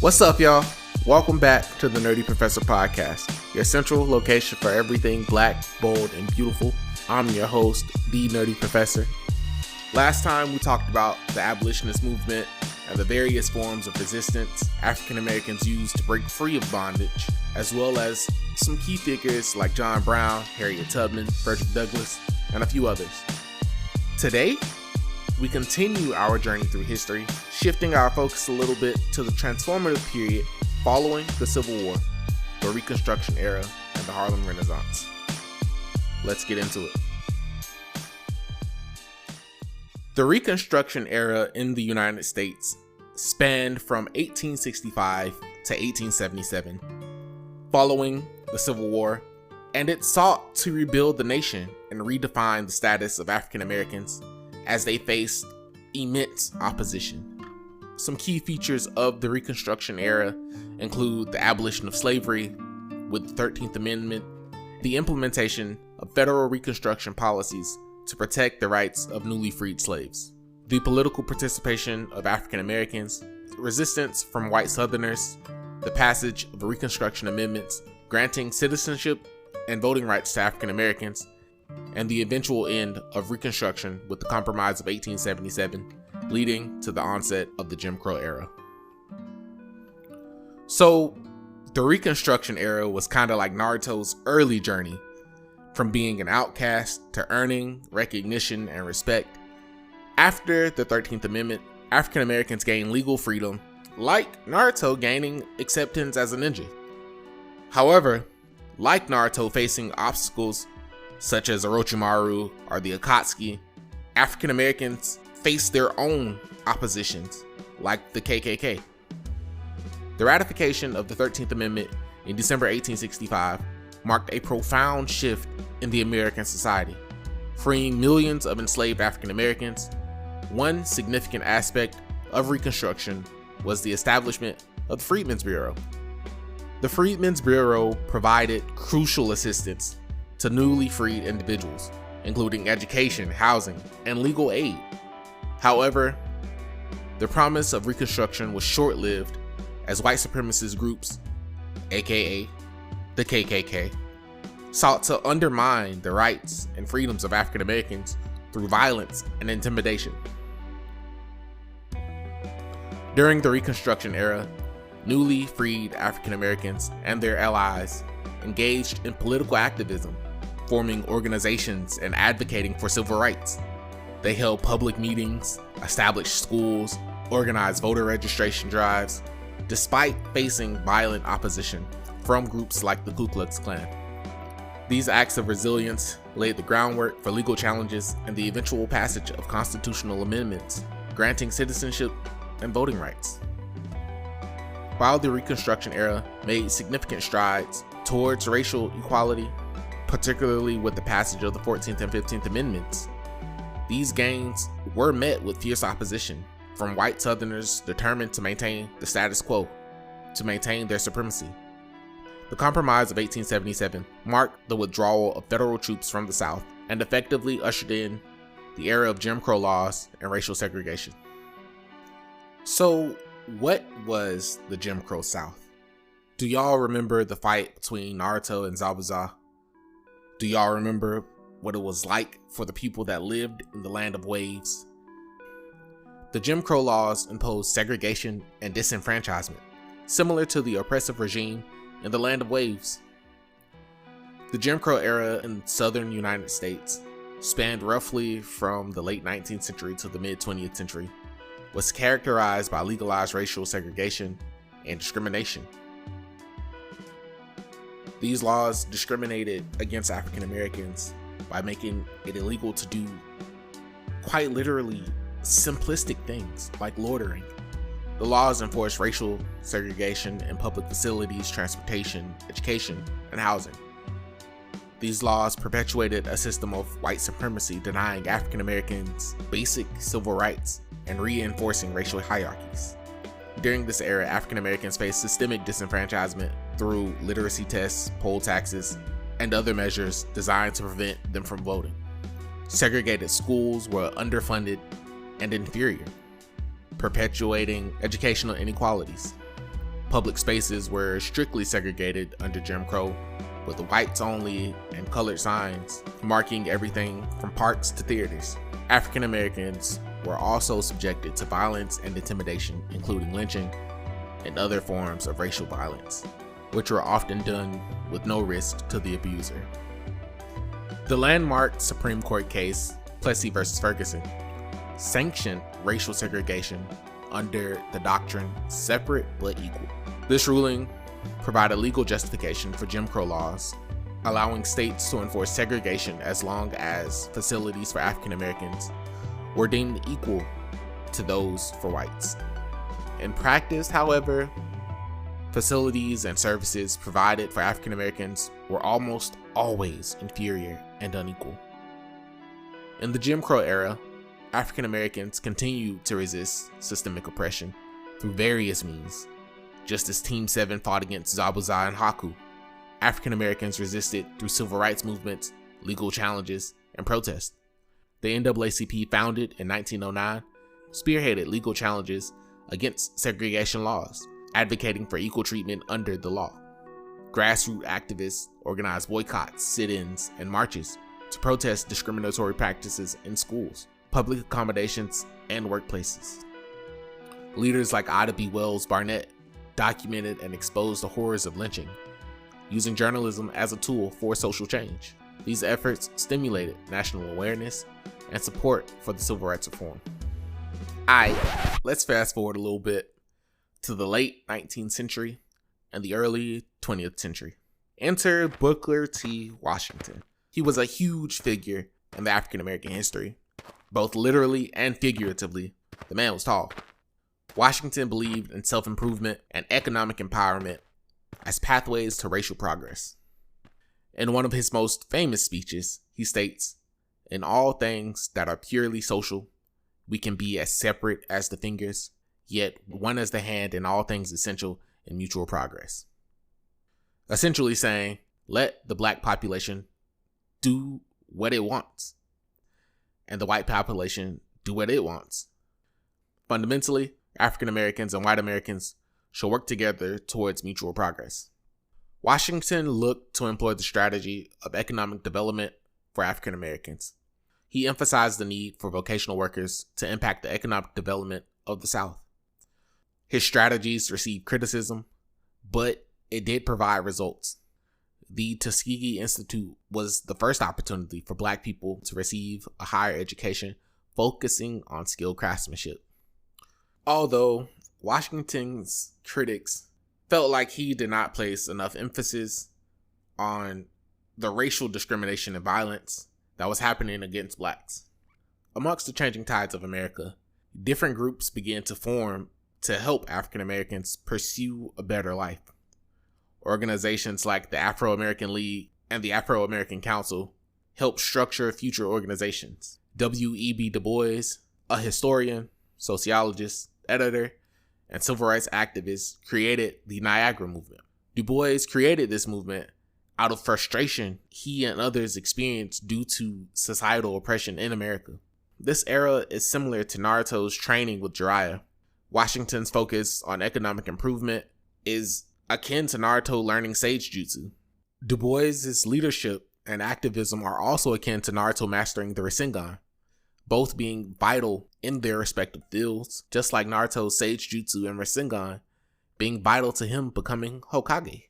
What's up, y'all? Welcome back to the Nerdy Professor Podcast, your central location for everything black, bold, and beautiful. I'm your host, the Nerdy Professor. Last time we talked about the abolitionist movement and the various forms of resistance African Americans used to break free of bondage, as well as some key figures like John Brown, Harriet Tubman, Frederick Douglass, and a few others. Today, we continue our journey through history, shifting our focus a little bit to the transformative period following the Civil War, the Reconstruction era, and the Harlem Renaissance. Let's get into it. The Reconstruction era in the United States spanned from 1865 to 1877, following the Civil War, and it sought to rebuild the nation and redefine the status of African Americans as they faced immense opposition. Some key features of the Reconstruction era include the abolition of slavery with the 13th Amendment, the implementation of federal Reconstruction policies to protect the rights of newly freed slaves, the political participation of African Americans, resistance from white Southerners, the passage of the Reconstruction amendments granting citizenship and voting rights to African Americans, and the eventual end of Reconstruction with the Compromise of 1877, leading to the onset of the Jim Crow era. So, the Reconstruction era was kind of like Naruto's early journey, from being an outcast to earning recognition and respect. After the 13th Amendment, African Americans gained legal freedom, like Naruto gaining acceptance as a ninja. However, like Naruto facing obstacles such as Orochimaru or the Akatsuki, African Americans faced their own oppositions, like the KKK. The ratification of the 13th Amendment in December 1865 marked a profound shift in the American society, freeing millions of enslaved African Americans. One significant aspect of Reconstruction was the establishment of the Freedmen's Bureau. The Freedmen's Bureau provided crucial assistance to newly freed individuals, including education, housing, and legal aid. However, the promise of Reconstruction was short-lived as white supremacist groups, aka the KKK, sought to undermine the rights and freedoms of African Americans through violence and intimidation. During the Reconstruction era, newly freed African Americans and their allies engaged in political activism, forming organizations and advocating for civil rights. They held public meetings, established schools, organized voter registration drives, despite facing violent opposition from groups like the Ku Klux Klan. These acts of resilience laid the groundwork for legal challenges and the eventual passage of constitutional amendments granting citizenship and voting rights. While the Reconstruction era made significant strides towards racial equality, particularly with the passage of the 14th and 15th Amendments, these gains were met with fierce opposition from white Southerners determined to maintain the status quo, to maintain their supremacy. The Compromise of 1877 marked the withdrawal of federal troops from the South and effectively ushered in the era of Jim Crow laws and racial segregation. So, what was the Jim Crow South? Do y'all remember the fight between Naruto and Zabuza? Do y'all remember what it was like for the people that lived in the land of waves? The Jim Crow laws imposed segregation and disenfranchisement, similar to the oppressive regime in the land of waves. The Jim Crow era in southern United States spanned roughly from the late 19th century to the mid 20th century, was characterized by legalized racial segregation and discrimination. These laws discriminated against African Americans by making it illegal to do quite literally simplistic things like loitering. The laws enforced racial segregation in public facilities, transportation, education, and housing. These laws perpetuated a system of white supremacy, denying African Americans basic civil rights and reinforcing racial hierarchies. During this era, African Americans faced systemic disenfranchisement through literacy tests, poll taxes, and other measures designed to prevent them from voting. Segregated schools were underfunded and inferior, perpetuating educational inequalities. Public spaces were strictly segregated under Jim Crow, with whites only and colored signs marking everything from parks to theaters. African Americans were also subjected to violence and intimidation, including lynching and other forms of racial violence, which were often done with no risk to the abuser. The landmark Supreme Court case, Plessy v. Ferguson, sanctioned racial segregation under the doctrine separate but equal. This ruling provided legal justification for Jim Crow laws, allowing states to enforce segregation as long as facilities for African Americans were deemed equal to those for whites. In practice, however, facilities and services provided for African Americans were almost always inferior and unequal. In the Jim Crow era, African Americans continued to resist systemic oppression through various means. Just as Team 7 fought against Zabuza and Haku, African Americans resisted through civil rights movements, legal challenges, and protests. The NAACP, founded in 1909, spearheaded legal challenges against segregation laws, advocating for equal treatment under the law. Grassroots activists organized boycotts, sit-ins, and marches to protest discriminatory practices in schools, public accommodations, and workplaces. Leaders like Ida B. Wells Barnett documented and exposed the horrors of lynching, using journalism as a tool for social change. These efforts stimulated national awareness and support for the civil rights reform. Alright, let's fast forward a little bit to the late 19th century and the early 20th century. Enter Booker T. Washington. He was a huge figure in the African American history, both literally and figuratively. The man was tall. Washington believed in self-improvement and economic empowerment as pathways to racial progress. In one of his most famous speeches, he states, "In all things that are purely social, we can be as separate as the fingers, yet one as the hand in all things essential in mutual progress." Essentially saying, let the black population do what it wants, and the white population do what it wants. Fundamentally, African Americans and white Americans should work together towards mutual progress. Washington looked to employ the strategy of economic development for African Americans. He emphasized the need for vocational workers to impact the economic development of the South. His strategies received criticism, but it did provide results. The Tuskegee Institute was the first opportunity for Black people to receive a higher education focusing on skilled craftsmanship. Although Washington's critics felt like he did not place enough emphasis on the racial discrimination and violence that was happening against Blacks. Amongst the changing tides of America, different groups began to form to help African Americans pursue a better life. Organizations like the Afro-American League and the Afro-American Council helped structure future organizations. W.E.B. Du Bois, a historian, sociologist, editor, and civil rights activist, created the Niagara Movement. Du Bois created this movement out of frustration he and others experienced due to societal oppression in America. This era is similar to Naruto's training with Jiraiya. Washington's focus on economic improvement is akin to Naruto learning Sage Jutsu. Du Bois' leadership and activism are also akin to Naruto mastering the Rasengan, both being vital in their respective fields, just like Naruto's Sage Jutsu and Rasengan being vital to him becoming Hokage.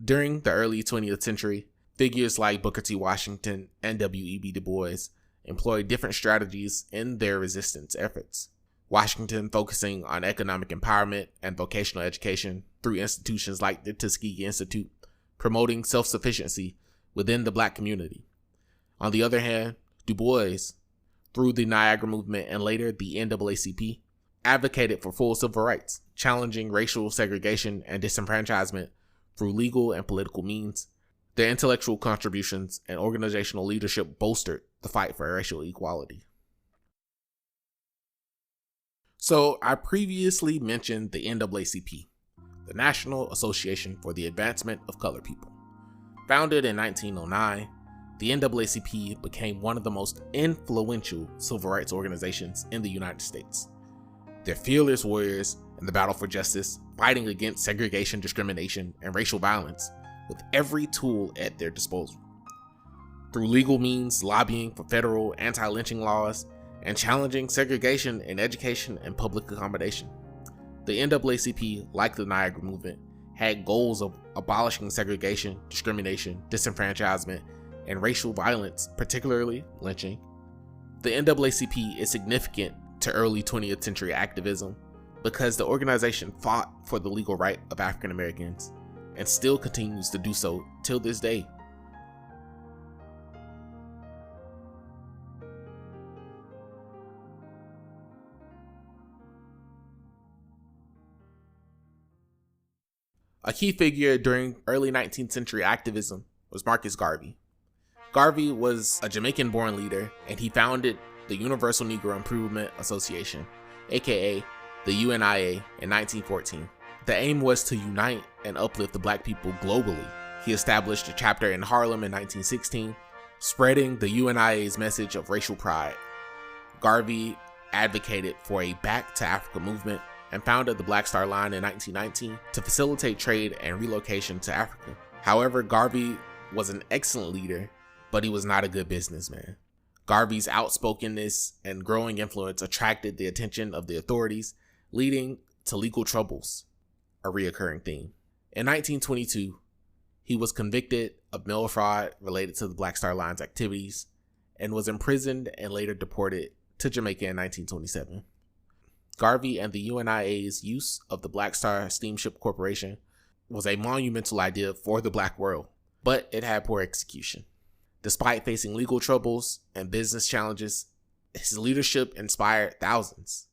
During the early 20th century, figures like Booker T. Washington and W.E.B. Du Bois employed different strategies in their resistance efforts. Washington focusing on economic empowerment and vocational education through institutions like the Tuskegee Institute, promoting self-sufficiency within the Black community. On the other hand, Du Bois, through the Niagara Movement and later the NAACP, advocated for full civil rights, challenging racial segregation and disenfranchisement through legal and political means. Their intellectual contributions and organizational leadership bolstered the fight for racial equality. So I previously mentioned the NAACP, the National Association for the Advancement of Colored People. Founded in 1909, the NAACP became one of the most influential civil rights organizations in the United States. Their fearless warriors in the battle for justice, fighting against segregation, discrimination, and racial violence with every tool at their disposal. Through legal means, lobbying for federal anti-lynching laws, and challenging segregation in education and public accommodation. The NAACP, like the Niagara Movement, had goals of abolishing segregation, discrimination, disenfranchisement, and racial violence, particularly lynching. The NAACP is significant to early 20th century activism because the organization fought for the legal right of African Americans and still continues to do so till this day. A key figure during early 19th century activism was Marcus Garvey. Garvey was a Jamaican-born leader, and he founded the Universal Negro Improvement Association, aka the UNIA, in 1914. The aim was to unite and uplift the black people globally. He established a chapter in Harlem in 1916, spreading the UNIA's message of racial pride. Garvey advocated for a Back to Africa movement and founded the Black Star Line in 1919 to facilitate trade and relocation to Africa. However, Garvey was an excellent leader, but he was not a good businessman. Garvey's outspokenness and growing influence attracted the attention of the authorities, leading to legal troubles, a reoccurring theme. In 1922, he was convicted of mail fraud related to the Black Star Line's activities and was imprisoned and later deported to Jamaica in 1927. Garvey and the UNIA's use of the Black Star Steamship Corporation was a monumental idea for the black world, but it had poor execution. Despite facing legal troubles and business challenges, his leadership inspired thousands.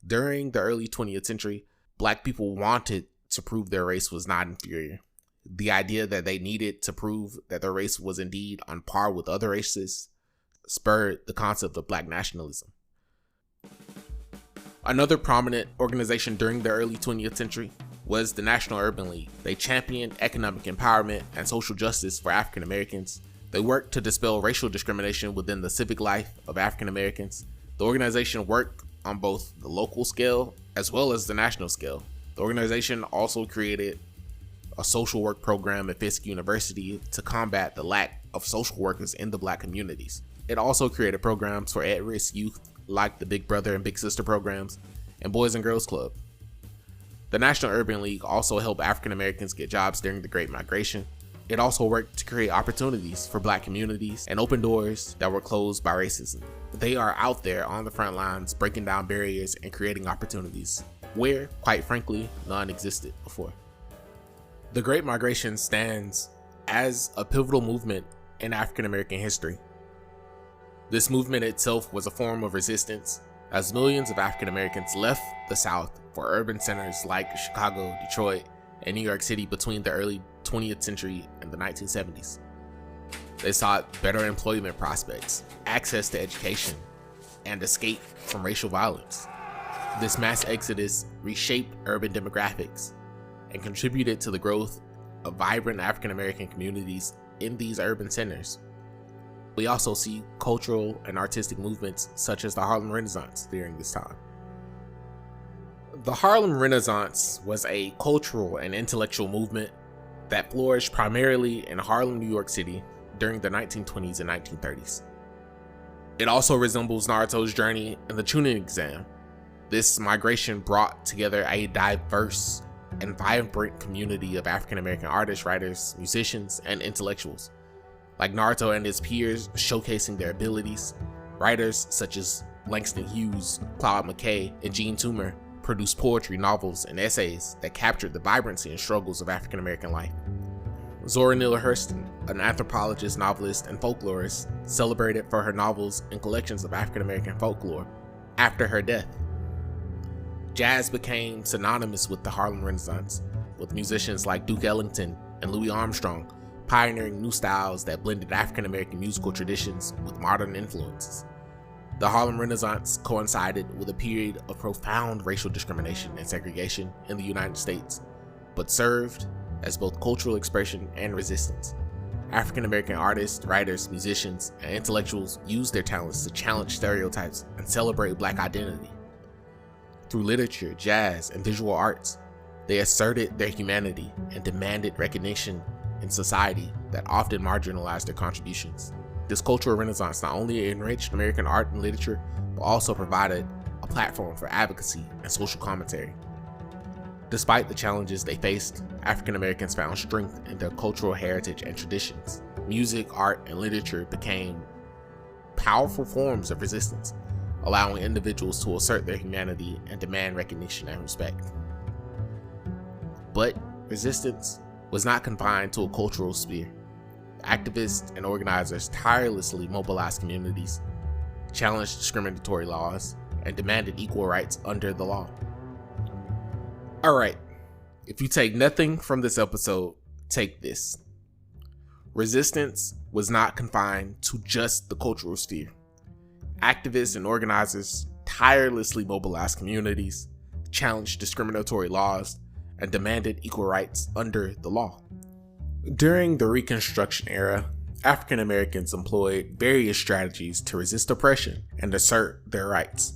During the early 20th century, black people wanted to prove their race was not inferior. The idea that they needed to prove that their race was indeed on par with other races spurred the concept of black nationalism. Another prominent organization during the early 20th century was the National Urban League. They championed economic empowerment and social justice for African Americans. They worked to dispel racial discrimination within the civic life of African Americans. The organization worked on both the local scale as well as the national scale. The organization also created a social work program at Fisk University to combat the lack of social workers in the black communities. It also created programs for at-risk youth like the Big Brother and Big Sister programs and Boys and Girls Club. The National Urban League also helped African Americans get jobs during the Great Migration. It also worked to create opportunities for black communities and open doors that were closed by racism. They are out there on the front lines breaking down barriers and creating opportunities where, quite frankly, none existed before. The Great Migration stands as a pivotal movement in African American history. This movement itself was a form of resistance as millions of African Americans left the South for urban centers like Chicago, Detroit, and New York City between the early 20th century and the 1970s. They sought better employment prospects, access to education, and escape from racial violence. This mass exodus reshaped urban demographics and contributed to the growth of vibrant African American communities in these urban centers. We also see cultural and artistic movements such as the Harlem Renaissance during this time. The Harlem Renaissance was a cultural and intellectual movement that flourished primarily in Harlem, New York City during the 1920s and 1930s. It also resembles Naruto's journey in the Chunin exam. This migration brought together a diverse and vibrant community of African American artists, writers, musicians, and intellectuals. Like Naruto and his peers showcasing their abilities, writers such as Langston Hughes, Claude McKay, and Gene Toomer produced poetry, novels, and essays that captured the vibrancy and struggles of African American life. Zora Neale Hurston, an anthropologist, novelist, and folklorist, celebrated for her novels and collections of African American folklore after her death. Jazz became synonymous with the Harlem Renaissance, with musicians like Duke Ellington and Louis Armstrong pioneering new styles that blended African American musical traditions with modern influences. The Harlem Renaissance coincided with a period of profound racial discrimination and segregation in the United States, but served as both cultural expression and resistance. African American artists, writers, musicians, and intellectuals used their talents to challenge stereotypes and celebrate Black identity. Through literature, jazz, and visual arts, they asserted their humanity and demanded recognition in society that often marginalized their contributions. This cultural renaissance not only enriched American art and literature, but also provided a platform for advocacy and social commentary. Despite the challenges they faced, African Americans found strength in their cultural heritage and traditions. Music, art, and literature became powerful forms of resistance, allowing individuals to assert their humanity and demand recognition and respect. But resistance was not confined to a cultural sphere. Activists and organizers tirelessly mobilized communities, challenged discriminatory laws, and demanded equal rights under the law. Alright, if you take nothing from this episode, take this. Resistance was not confined to just the cultural sphere. Activists and organizers tirelessly mobilized communities, challenged discriminatory laws, and demanded equal rights under the law. During the Reconstruction era, African Americans employed various strategies to resist oppression and assert their rights.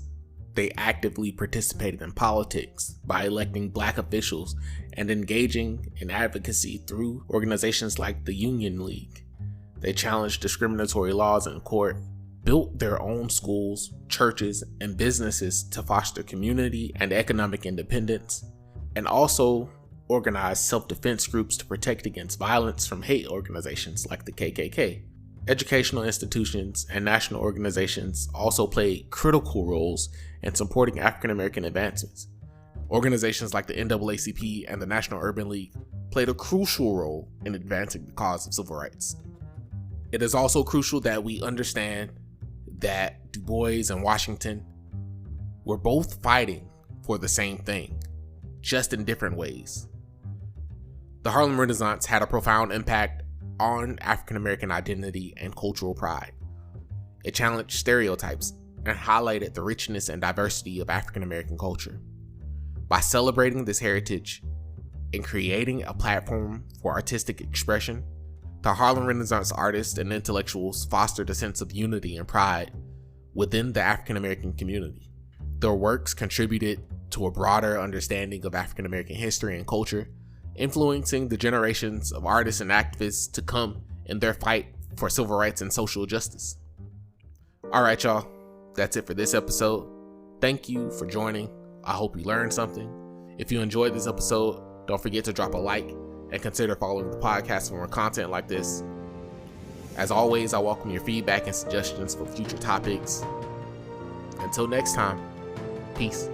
They actively participated in politics by electing Black officials and engaging in advocacy through organizations like the Union League. They challenged discriminatory laws in court, built their own schools, churches, and businesses to foster community and economic independence, and also organized self-defense groups to protect against violence from hate organizations like the KKK. Educational institutions and national organizations also played critical roles in supporting African American advancements. Organizations like the NAACP and the National Urban League played a crucial role in advancing the cause of civil rights. It is also crucial that we understand that Du Bois and Washington were both fighting for the same thing, just in different ways. The Harlem Renaissance had a profound impact on African American identity and cultural pride. It challenged stereotypes and highlighted the richness and diversity of African American culture. By celebrating this heritage and creating a platform for artistic expression, the Harlem Renaissance artists and intellectuals fostered a sense of unity and pride within the African American community. Their works contributed to a broader understanding of African American history and culture, influencing the generations of artists and activists to come in their fight for civil rights and social justice. Alright y'all, that's it for this episode. Thank you for joining. I hope you learned something. If you enjoyed this episode, don't forget to drop a like and consider following the podcast for more content like this. As always, I welcome your feedback and suggestions for future topics. Until next time, peace.